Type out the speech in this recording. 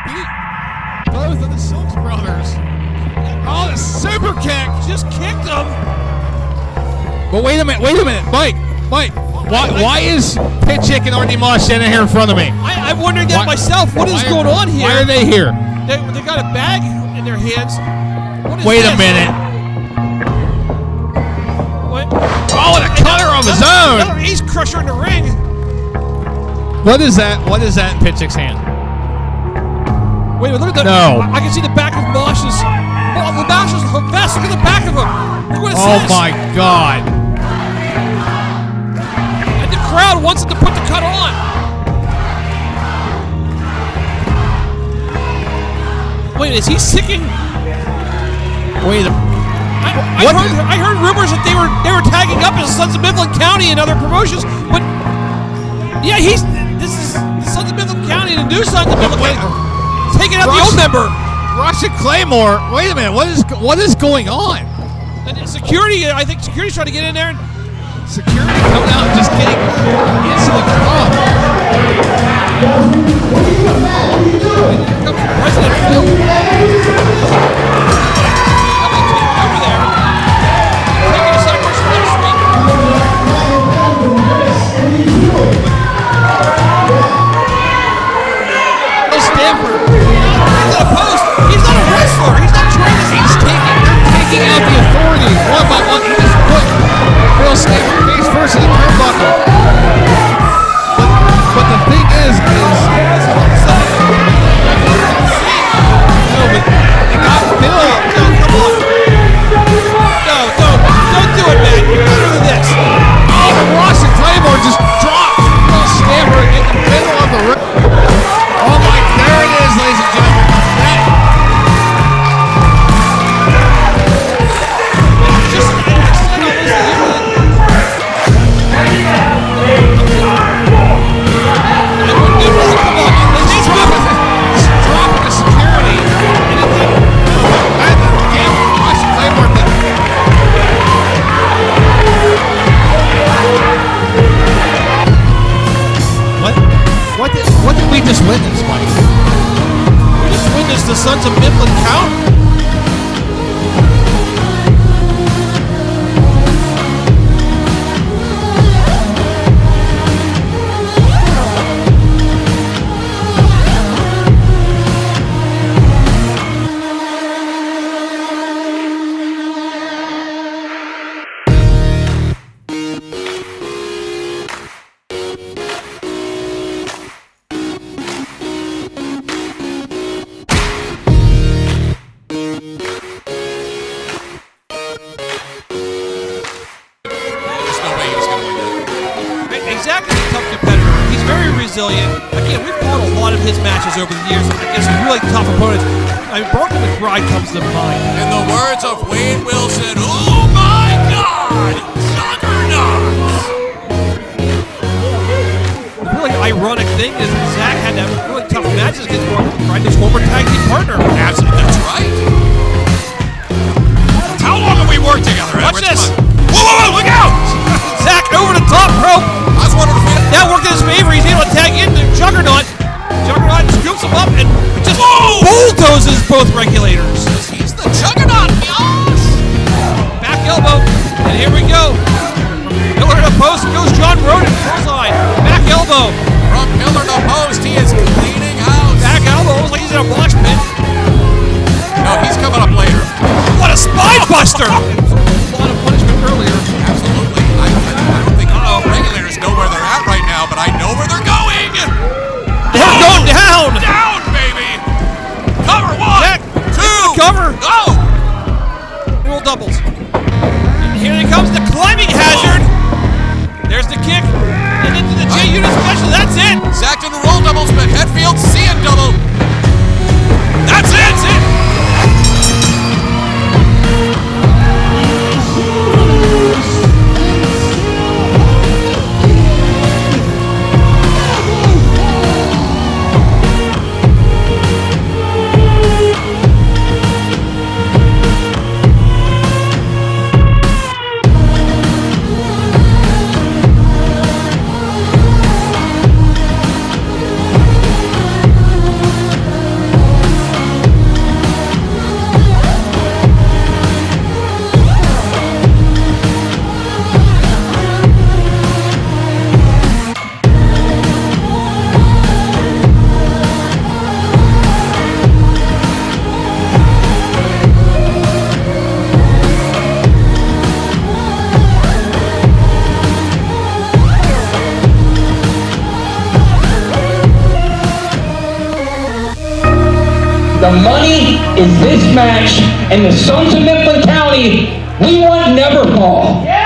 Beat both of the Silks brothers. Oh, the super kick! Just kicked him. But wait a minute, Mike. Why is Pitchick and RD Moss standing here in front of me? I'm wondering that myself. What is going on here? Why are they here? They got a bag in their hands. What is Wait this? a minute. What? Oh, and a cutter of his own. Another ace crusher in the ring. What is that? What is that in Pitchick's hand? Wait, look at that. No. I can see the back of Mosh's. Oh, the Mosh's vest. Look at the back of him. Look what it says. Oh my God. And the crowd wants him to put the cut on. Wait, is he sicking? Wait a I heard rumors that they were tagging up as Sons of Mifflin County and other promotions, but yeah, this is the Sons of Mifflin County, the new Sons of Mifflin County. Taking out the old member. Russian Claymore. Wait a minute. What is going on? And security, I think security's trying to get in there. Security coming out and just getting into the club. President Phil. Over there. Taking a second last week. Stanford. He's a post. He's not a wrestler. He's not trained. They're taking out the authority one by one. He just put Phil Stanford face first in the turnbuckle. But the thing is no, but they got Phil. No, come on. No, don't do it, man. You're better than this. Oh, Ross and Claymore just dropped Phil Stanford in the middle of the ring. Oh my, there it is, ladies and gentlemen. Dropping the security. What did we just witness, Mike? We just witnessed the Sons of Mifflin County. Exactly, a tough competitor. He's very resilient. Again, we've fought a lot of his matches over the years against really tough opponents. I mean, Broken McBride comes to mind. In the words of Wayne Wilson, oh my God, juggernauts! The really ironic thing is Zach had to have really tough matches against Broken McBride, his former tag team partner. Absolutely, that's right. How long have we worked together, Watch Edwards? this. Whoa, look out! Zach over the top rope. I was wondering if we That worked in his favor. He's able to tag in the Juggernaut. Juggernaut scoops him up and just bulldozes both regulators. He's the Juggernaut, yes! Back elbow. And here we go. From pillar to post goes John Roden. Bullseye. Back elbow. From pillar to post, he is cleaning house. Back elbow. Looks like he's in a mosh pit. No, he's coming up later. What a spine buster! A lot of punishment earlier. Absolutely. I don't think regulators know where they're at right now, but I know where they're going. They're going down. Down, baby. Cover one, Zach, two, cover. go. Roll doubles. And here he comes, the climbing hazard. There's the kick. And into the J-Unit special. That's it. Zach did the roll doubles, but Hetfield seeing double. That's it. That's it. The money is this match, and the Sons of Mifflin County, we want Neverfall.